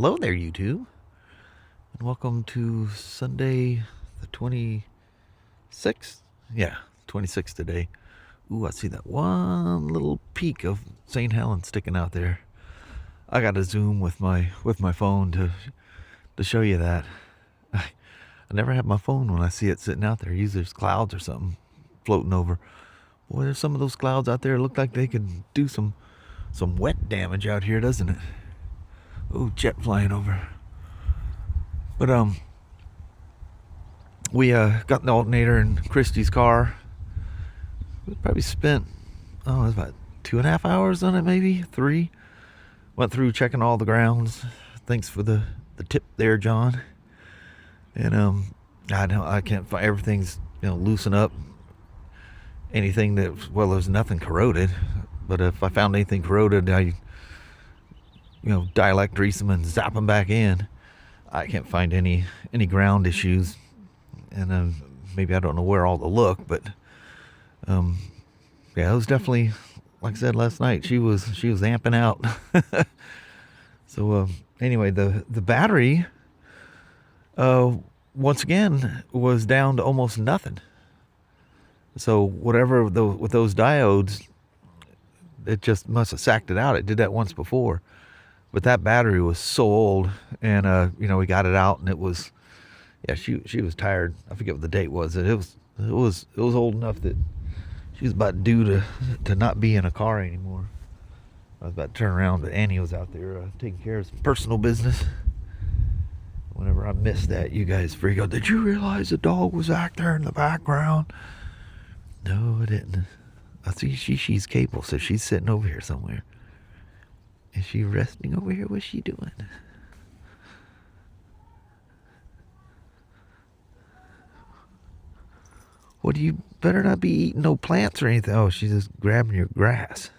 Hello there, YouTube, and welcome to Sunday the 26th. Yeah, 26th today. Ooh, I see that one little peak of St. Helens sticking out there. I got to zoom with my phone to show you that. I never have my phone when I see it sitting out there. Usually there's clouds or something floating over. Boy, there's some of those clouds out there. Look like they could do some wet damage out here, doesn't it? Ooh, jet flying over. But we got the alternator in Christy's car. We probably spent it was about 2.5 hours on it, maybe 3. Went through checking all the grounds. Thanks for the tip there, John. And I can't find everything's loosen up. Anything that there's nothing corroded, but if I found anything corroded, I dialect grease them and zap them back in. I can't find any ground issues, and maybe I don't know where all to look, but yeah, it was definitely, like I said last night, she was amping out. So anyway, the battery once again was down to almost nothing. So whatever with those diodes, it just must have sacked it out. It did that once before. But that battery was so old, and we got it out, and it was, yeah, she was tired. I forget what the date was. It was old enough that she was about due to not be in a car anymore. I was about to turn around, but Annie was out there taking care of some personal business. Whenever I missed that, you guys freak out. Did you realize the dog was back there in the background? No, I didn't. I see she's capable, so she's sitting over here somewhere. Is she resting over here? What's she doing? Well, you better not be eating no plants or anything. Oh, she's just grabbing your grass.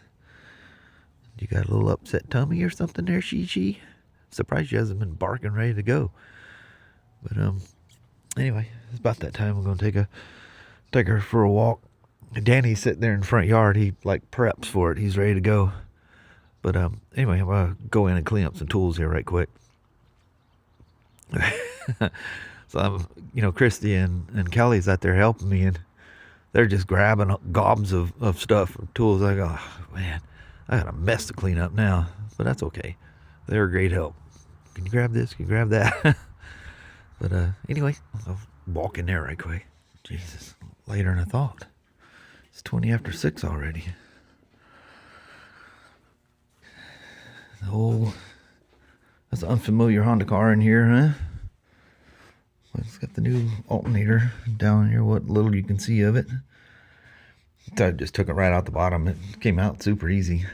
You got a little upset tummy or something there, she? Surprised she hasn't been barking ready to go. But anyway, it's about that time. I'm gonna take her for a walk. Danny's sitting there in the front yard. He preps for it. He's ready to go. But anyway, I'm going to go in and clean up some tools here right quick. So I'm, Christy and Kelly's out there helping me, and they're just grabbing gobs of stuff, tools. I go, oh, man, I got a mess to clean up now. But that's okay. They're a great help. Can you grab this? Can you grab that? But anyway, I'll walk in there right quick. Jesus, later than I thought. It's 20 after 6 already. Oh, that's an unfamiliar Honda car in here, huh? Well, it's got the new alternator down here, what little you can see of it. I just took it right out the bottom. It came out super easy.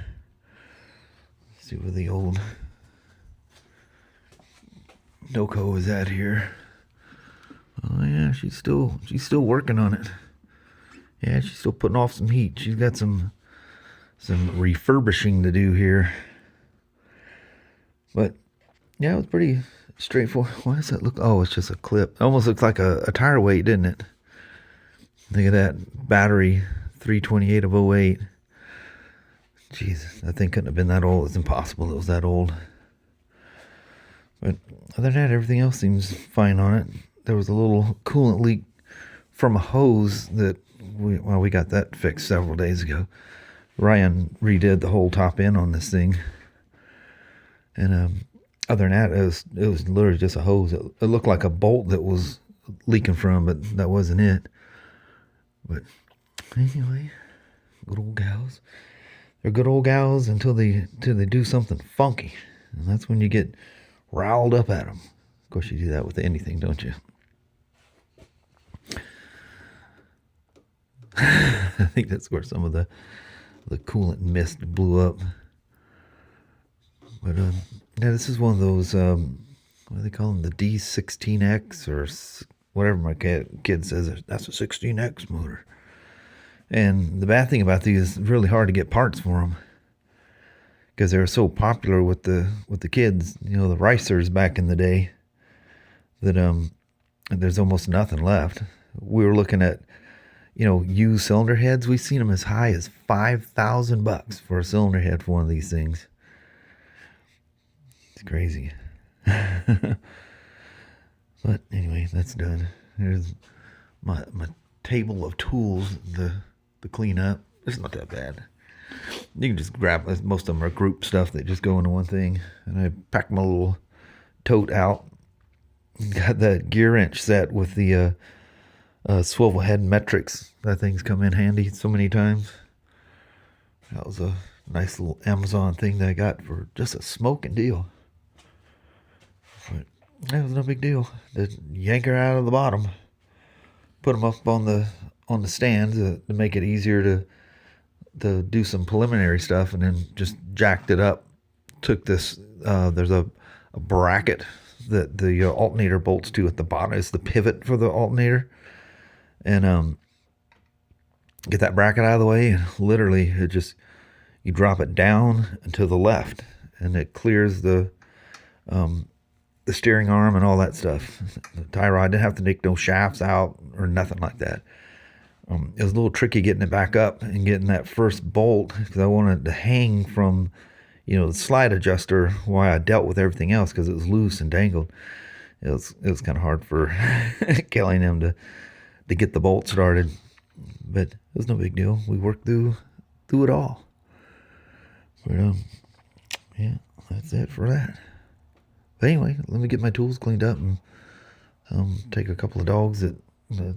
Let's see where the old Noco is at here. Oh yeah, she's still working on it. Yeah, she's still putting off some heat. She's got some refurbishing to do here. But yeah, it was pretty straightforward. Why does that look? Oh, it's just a clip. It almost looks like a tire weight, didn't it? Look at that battery, 328 of '08. Jesus, that thing couldn't have been that old. It's impossible it was that old. But other than that, everything else seems fine on it. There was a little coolant leak from a hose that we got that fixed several days ago. Ryan redid the whole top end on this thing. And other than that, it was literally just a hose. It looked like a bolt that was leaking from, but that wasn't it. But anyway, good old gals. They're good old gals until they do something funky, and that's when you get riled up at them. Of course, you do that with anything, don't you? I think that's where some of the coolant mist blew up. But yeah, this is one of those what do they call them, the D16X or whatever my kid says. That's a 16X motor. And the bad thing about these is really hard to get parts for them because they were so popular with the kids, the racers back in the day, that there's almost nothing left. We were looking at used cylinder heads. We've seen them as high as $5,000 for a cylinder head for one of these things. It's crazy. But anyway, that's done. Here's my table of tools to clean up. It's not that bad. You can just grab, most of them are group stuff that just go into one thing. And I pack my little tote out. Got that gear wrench set with the swivel head metrics. That thing's come in handy so many times. That was a nice little Amazon thing that I got for just a smoking deal. But that was no big deal. Just yank her out of the bottom, put them up on the stands to make it easier to do some preliminary stuff, and then just jacked it up. Took this. There's a bracket that the alternator bolts to at the bottom. It's the pivot for the alternator, and get that bracket out of the way, and literally it just, you drop it down and to the left, and it clears the steering arm and all that stuff. The tie rod, didn't have to take no shafts out or nothing like that. It was a little tricky getting it back up and getting that first bolt, because I wanted to hang from, the slide adjuster while I dealt with everything else, because it was loose and dangled. It was kind of hard for Kelly and him to get the bolt started, but it was no big deal. We worked through it all. But yeah, that's it for that. But anyway, let me get my tools cleaned up and take a couple of dogs that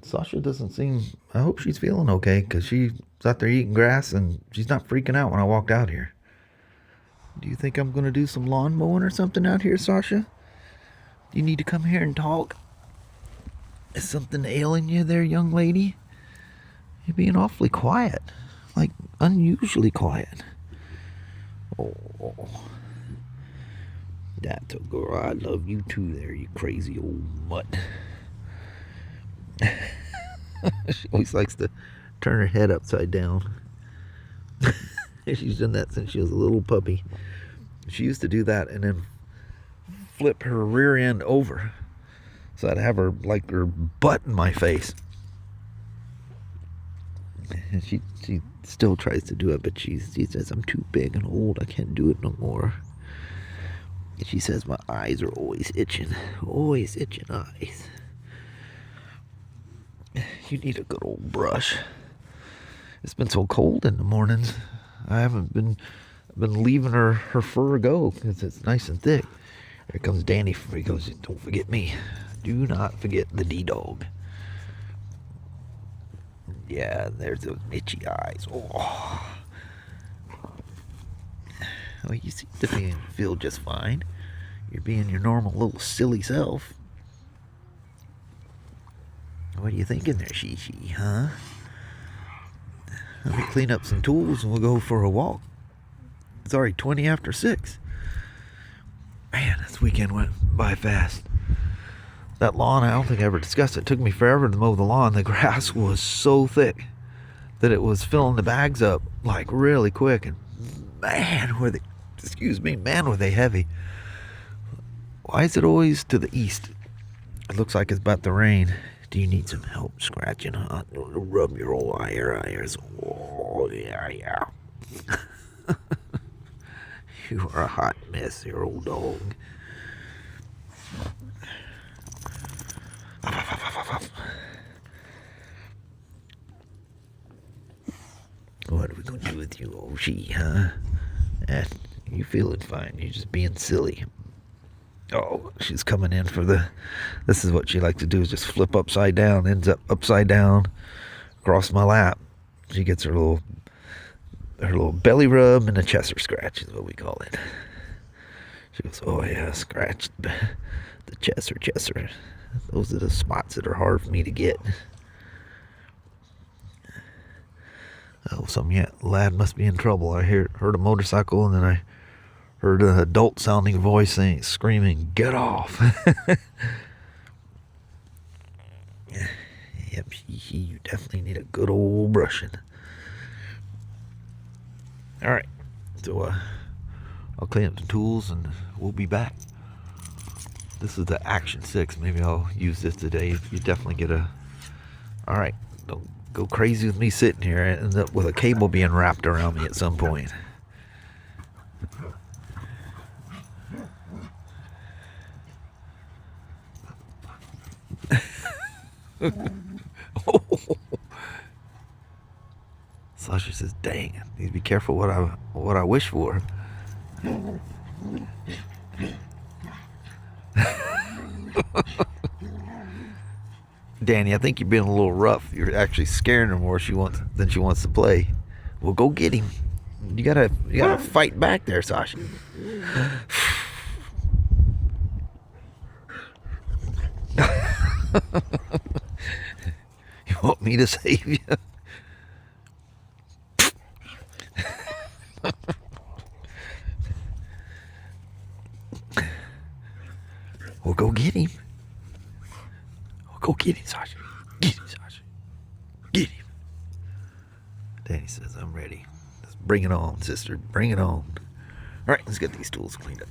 Sasha doesn't seem, I hope she's feeling okay, because she's out there eating grass and she's not freaking out when I walked out here. Do you think I'm going to do some lawn mowing or something out here, Sasha? Do you need to come here and talk? Is something ailing you there, young lady? You're being awfully quiet, like unusually quiet. Oh, that's a girl. I love you too there, you crazy old mutt. She always likes to turn her head upside down. She's done that since she was a little puppy. She used to do that and then flip her rear end over, so I'd have her like her butt in my face. And she still tries to do it, but she says I'm too big and old, I can't do it no more. And she says my eyes are always itching eyes. You need a good old brush. It's been so cold in the mornings. I haven't been leaving her fur go, because it's nice and thick. Here comes Danny. He goes, don't forget me. Do not forget the D-dog. Yeah, there's those itchy eyes. Oh. Well, you seem to feel just fine. You're being your normal little silly self. What are you thinking there, Shishi, huh? Let me clean up some tools and we'll go for a walk. It's already 20 after 6. Man, this weekend went by fast. That lawn, I don't think I ever discussed it. It took me forever to mow the lawn. The grass was so thick that it was filling the bags up like really quick. And man, were they heavy. Why is it always to the east? It looks like it's about to rain. Do you need some help scratching, huh? Rub your old eyes. Oh, yeah. You are a hot mess, your old dog. What are we going to do with you, old she, huh? You feeling fine. You're just being silly. Oh, she's coming in for this is what she likes to do, is just flip upside down, ends up upside down, across my lap. She gets her little belly rub and a chest scratch is what we call it. She goes, oh yeah, scratch the chest. Those are the spots that are hard for me to get. Oh, some lad must be in trouble. I heard a motorcycle, and then I heard an adult sounding voice screaming, get off. Yep, you definitely need a good old brushing. Alright, so I'll clean up the tools and we'll be back. This is the Action 6. Maybe I'll use this today. You definitely get alright, don't go crazy with me sitting here. I end up with a cable being wrapped around me at some point. Sasha says, "Dang, I need to be careful what I wish for." Danny, I think you're being a little rough. You're actually scaring her more than she wants to play. Well, go get him. You gotta fight back there, Sasha. You want me to save you? Well, go get him. Well, go get him, Sasha. Get him, Sasha. Get him. Danny says, "I'm ready. Let's bring it on, sister. Bring it on." All right, let's get these tools cleaned up.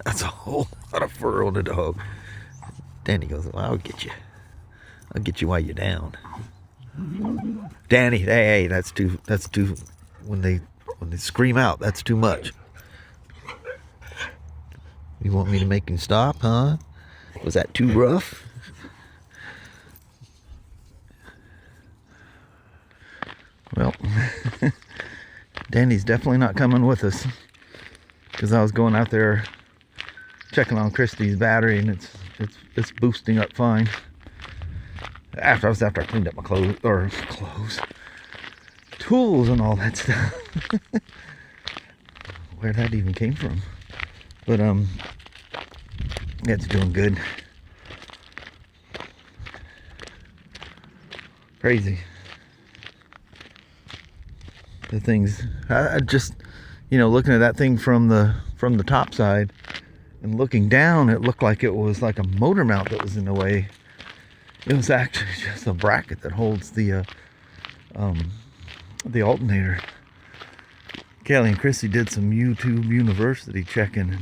That's a whole lot of fur on the dog. Danny goes, "Well, I'll get you. I'll get you while you're down." Danny, hey, that's too. When they scream out, that's too much. You want me to make him stop, huh? Was that too rough? Well, Danny's definitely not coming with us, because I was going out there checking on Christy's battery, and it's boosting up fine. After I cleaned up my clothes, tools, and all that stuff. Where that even came from, but it's doing good. Crazy. The things I just, looking at that thing from the top side and looking down, it looked like it was like a motor mount that was in the way. It was actually just a bracket that holds the alternator. Kelly and Chrissy did some YouTube University checking,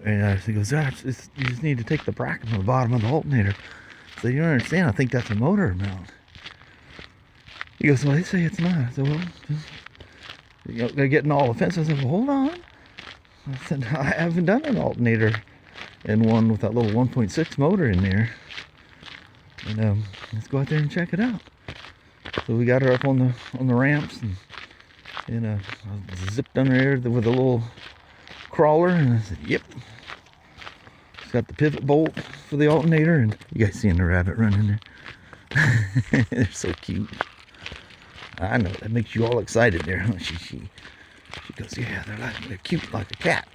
and she goes, "You just need to take the bracket from the bottom of the alternator." So you don't understand. I think that's a motor mount. He goes, "Well, they say it's not." I said, "Well, they're getting all offensive." I said, "Well, hold on." I said, "I haven't done an alternator in one with that little 1.6 motor in there. And let's go out there and check it out." So we got her up on the ramps, and I zipped under there with a little crawler, and I said, "Yep." It's got the pivot bolt for the alternator, and you guys seeing the rabbit running there? They're so cute. I know, that makes you all excited there, huh? She goes, "Yeah, they're cute like a cat."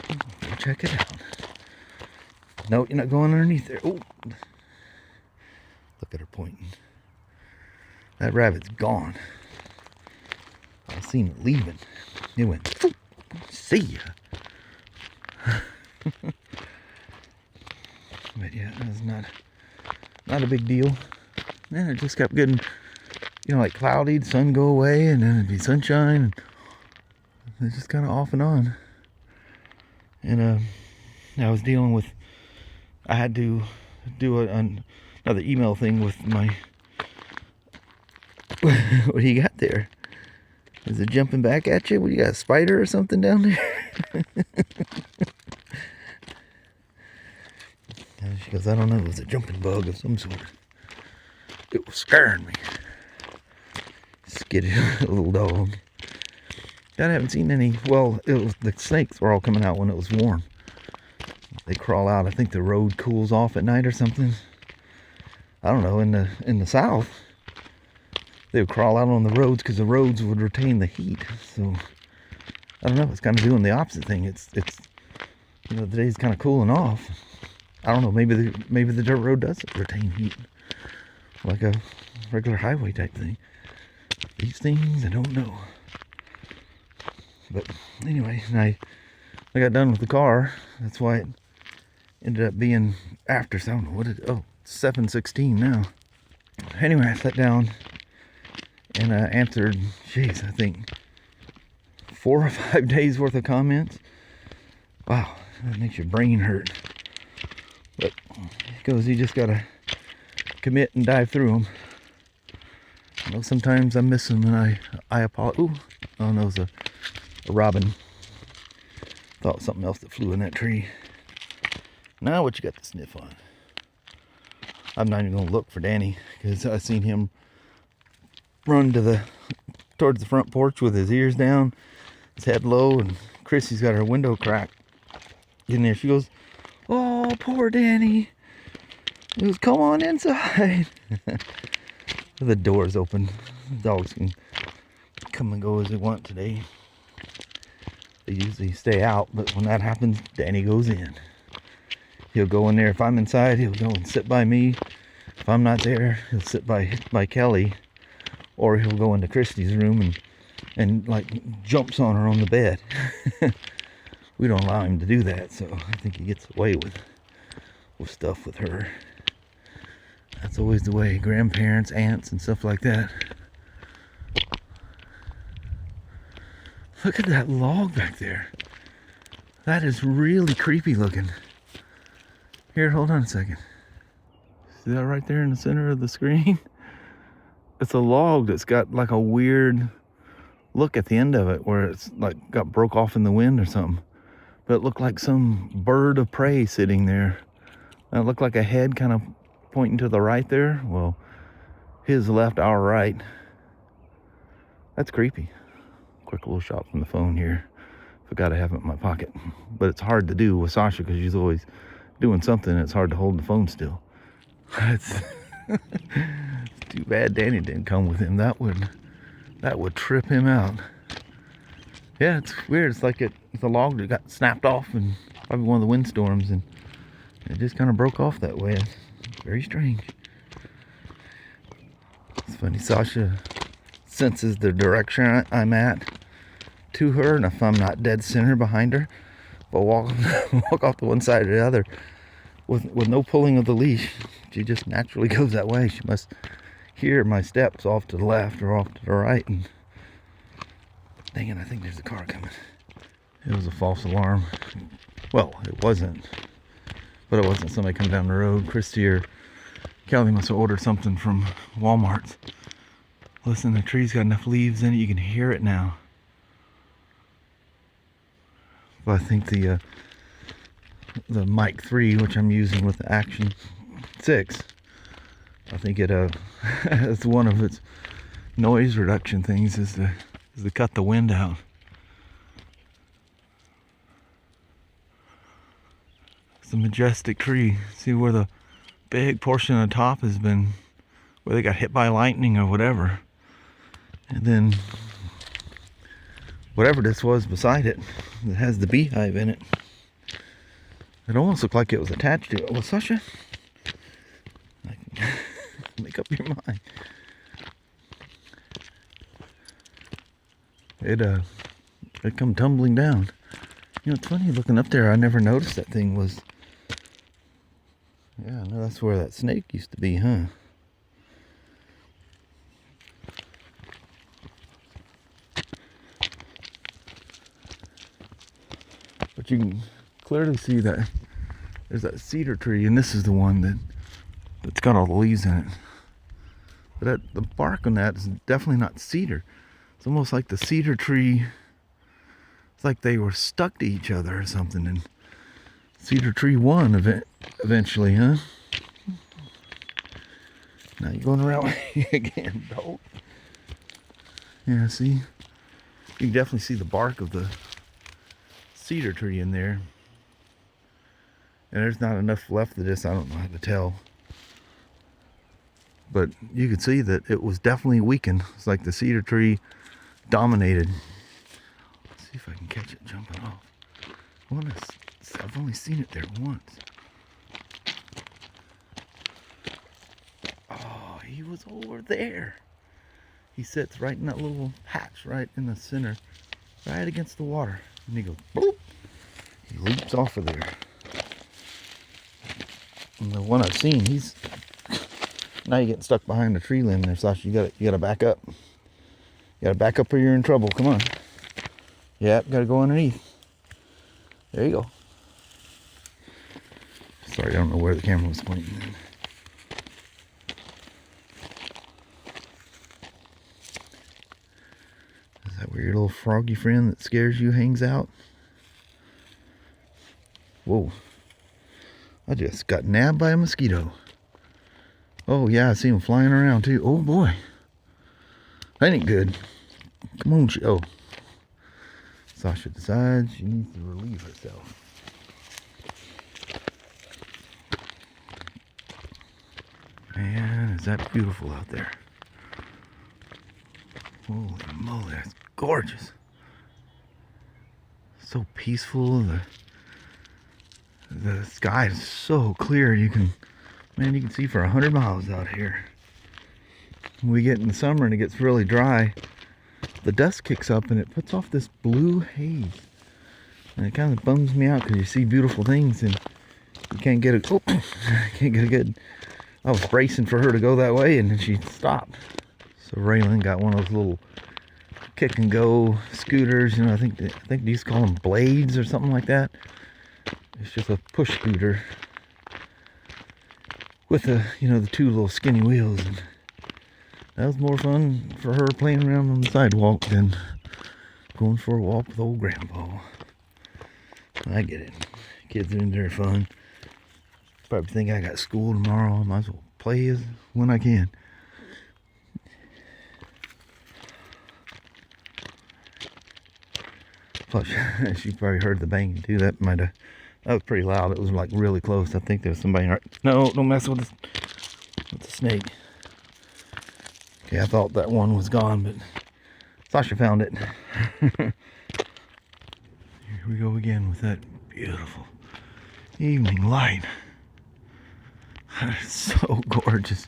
Go check it out. No, you're not going underneath there. Oh, look at her pointing. That rabbit's gone. I seen it leaving. It went, "See ya." But yeah, that's not a big deal. And it just kept getting, like cloudy, the sun go away, and then it'd be sunshine, and it's just kind of off and on. And I was dealing with, I had to do another email thing with my, what do you got there? Is it jumping back at you? What, you got a spider or something down there? And she goes, "I don't know, it was a jumping bug of some sort. It was scaring me." Skitty little dog. I haven't seen any. Well, the snakes were all coming out when it was warm. They crawl out. I think the road cools off at night or something. I don't know. In the south, they would crawl out on the roads because the roads would retain the heat. So I don't know. It's kind of doing the opposite thing. It's the day's kind of cooling off. I don't know. Maybe the dirt road does retain heat, like a regular highway type thing. These things, I don't know. But anyway, I got done with the car. That's why it ended up being after. So I don't know what it. Oh, 7:16 now. Anyway, I sat down and I answered, I think 4 or 5 days worth of comments. Wow, that makes your brain hurt. But it goes, you just gotta commit and dive through them. Sometimes I miss them, and I apologize. Ooh, oh no, it was a robin Thought something else that flew in that tree. Now what you got to sniff on? I'm not even gonna look for Danny because I seen him run towards the front porch with his ears down, his head low, and Chrissy's got her window cracked in there. She goes, "Oh, poor Danny." He goes, "Come on inside." The door's open. Dogs can come and go as they want today. They usually stay out, but when that happens, Danny goes in. He'll go in there. If I'm inside, he'll go and sit by me. If I'm not there, he'll sit by Kelly, or he'll go into Christy's room and like jumps on her on the bed. We don't allow him to do that, so I think he gets away with stuff with her. That's always the way. Grandparents, aunts, and stuff like that. Look at that log back there. That is really creepy looking. Here, hold on a second. See that right there in the center of the screen? It's a log that's got like a weird look at the end of it, where it's like got broke off in the wind or something. But it looked like some bird of prey sitting there. And it looked like a head kind of pointing to the right there. Well, his left, our right. That's creepy. Quick little shot from the phone here. Forgot I have it in my pocket. But it's hard to do with Sasha because she's always doing something and it's hard to hold the phone still. It's too bad Danny didn't come with him. That would trip him out. Yeah, it's weird. It's like it's a log that got snapped off and probably one of the windstorms, and it just kind of broke off that way. It's very strange. It's funny, Sasha senses the direction I'm at to her, and if I'm not dead center behind her, but walk off to one side or the other with no pulling of the leash, she just naturally goes that way. She must hear my steps off to the left or off to the right, and dang it, I think there's a car coming. It was a false alarm. Well, it wasn't, but it wasn't somebody coming down the road. Christy or Kelly must have ordered something from Walmart. Listen, the tree's got enough leaves in it, you can hear it now. But I think the Mic 3, which I'm using with the Action 6, I think it's one of its noise reduction things is to cut the wind out. It's a majestic tree. See where the big portion of the top has been, where they got hit by lightning or whatever. And then whatever this was beside it, it has the beehive in it. It almost looked like it was attached to it. Well, Sasha, make up your mind. It come tumbling down. You know, it's funny looking up there. I never noticed that thing was. Yeah, I know that's where that snake used to be, huh? But you can clearly see that there's that cedar tree, and this is the one that's got all the leaves in it. But the bark on that is definitely not cedar. It's almost like the cedar tree, it's like they were stuck to each other or something, and cedar tree won eventually, huh? Now you're going around again, dog. Yeah, see? You can definitely see the bark of the cedar tree in there. And there's not enough left of this, I don't know how to tell. But you can see that it was definitely weakened. It's like the cedar tree dominated. Let's see if I can catch it jumping off. I've only seen it there once. Oh, he was over there. He sits right in that little hatch right in the center, right against the water. And he goes, boop. He leaps off of there. And the one I've seen, he's now you're getting stuck behind the tree limb there, Sasha. You gotta back up. You gotta back up or you're in trouble. Come on. Yep, gotta go underneath. There you go. Sorry, I don't know where the camera was pointing. Is that where your little froggy friend that scares you hangs out? Whoa. I just got nabbed by a mosquito. Oh, yeah, I see him flying around, too. Oh, boy. That ain't good. Come on, oh. Sasha decides she needs to relieve herself. Man, is that beautiful out there. Holy moly, that's gorgeous. So peaceful. The sky is so clear. You can see for 100 miles out here. When we get in the summer and it gets really dry, the dust kicks up and it puts off this blue haze. And it kind of bums me out because you see beautiful things and you can't get a, can't get a good, I was bracing for her to go that way and then she stopped. So Raylan got one of those little kick and go scooters, I think they used to call them blades or something like that. It's just a push scooter with the, the two little skinny wheels. And that was more fun for her playing around on the sidewalk than going for a walk with old grandpa. I get it. Kids are in there fun. Probably think I got school tomorrow. I might as well play when I can. Plus, she probably heard the banging too. That was pretty loud. It was like really close. I think there was somebody right. No, don't mess with the snake. Okay, I thought that one was gone, but Sasha found it. Here we go again with that beautiful evening light. It's so gorgeous.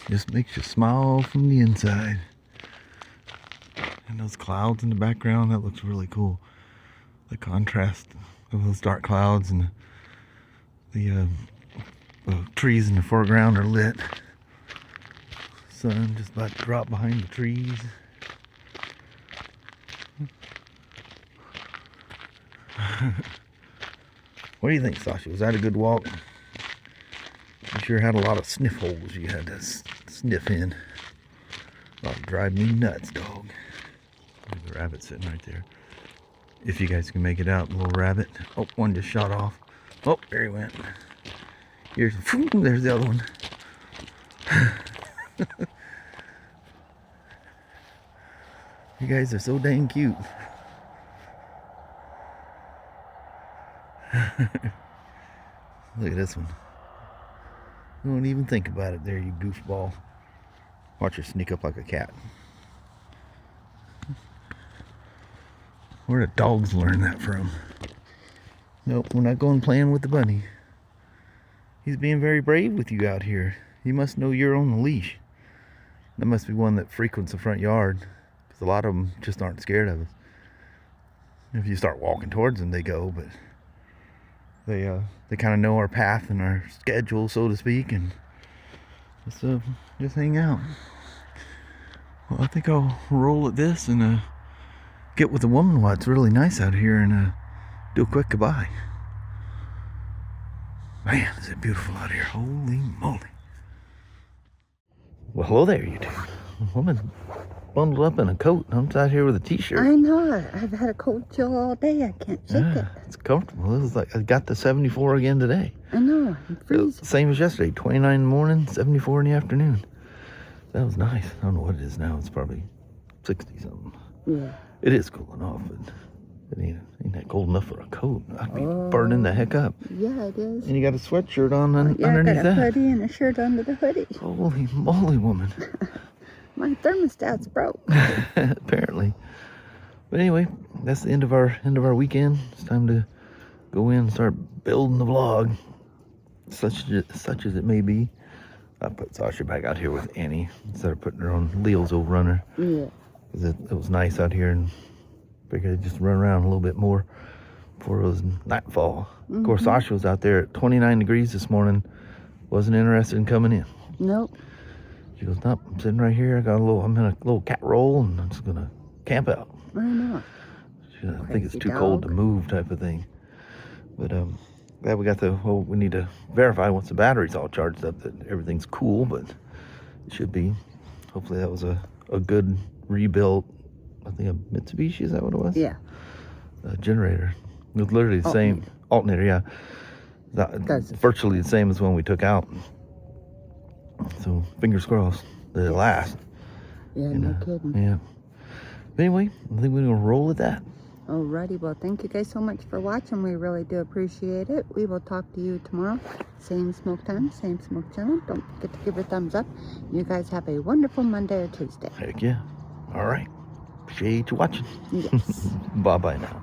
Just makes you smile from the inside. And those clouds in the background, that looks really cool. The contrast of those dark clouds and the trees in the foreground are lit. Sun just about to drop behind the trees. What do you think, Sasha? Was that a good walk? You sure had a lot of sniff holes you had to sniff in. That'll drive me nuts, dog. There's a rabbit sitting right there. If you guys can make it out, little rabbit. Oh, one just shot off. Oh, there he went. There's the other one. You guys are so dang cute. Look at this one. Don't even think about it there, you goofball. Watch her sneak up like a cat. Where do dogs learn that from? Nope, we're not going playing with the bunny. He's being very brave with you out here. You must know you're on the leash. That must be one that frequents the front yard, because a lot of them just aren't scared of us. If you start walking towards them, they go, but they kind of know our path and our schedule, so to speak, and just hang out. Well, I think I'll roll at this and get with the woman while it's really nice out here and do a quick goodbye. Man, is it beautiful out here. Holy moly. Well, hello there, you two. Woman bundled up in a coat. I'm out here with a t-shirt. I know. I've had a cold chill all day. I can't shake it. It's comfortable. It was like I got to 74 again today. I know. I'm freezing. Same as yesterday. 29 in the morning, 74 in the afternoon. That was nice. I don't know what it is now. It's probably 60 something. Yeah. It is cooling off, but it ain't that cold enough for a coat. I'd be burning the heck up. Yeah, it is. And you got a sweatshirt on underneath that. Yeah, I got a hoodie and a shirt under the hoodie. Holy moly, woman. My thermostat's broke. Apparently. But anyway, that's the end of our weekend. It's time to go in and start building the vlog, such as it may be. I put Sasha back out here with Annie instead of putting her on Leo's old runner. Yeah. It was nice out here and figured I'd just run around a little bit more before it was nightfall. Mm-hmm. Of course, Sasha was out there at 29 degrees this morning. Wasn't interested in coming in. Nope. She goes, nope, I'm sitting right here. I'm in a little cat roll and I'm just going to camp out. Why not? I think it's too cold to move type of thing. But glad we got we need to verify once the battery's all charged up that everything's cool, but it should be. Hopefully that was a good rebuilt, I think a Mitsubishi, is that what it was? Yeah. generator. It was literally the same alternator. Yeah, virtually the same as one we took out. So fingers crossed that it lasts. Yeah, no kidding. Yeah. But anyway, I think we're gonna roll with that. Alrighty, well, thank you guys so much for watching. We really do appreciate it. We will talk to you tomorrow. Same Smoak time, same Smoak channel. Don't forget to give it a thumbs up. You guys have a wonderful Monday or Tuesday. Heck yeah. All right. Appreciate you watching. Yes. Bye-bye now.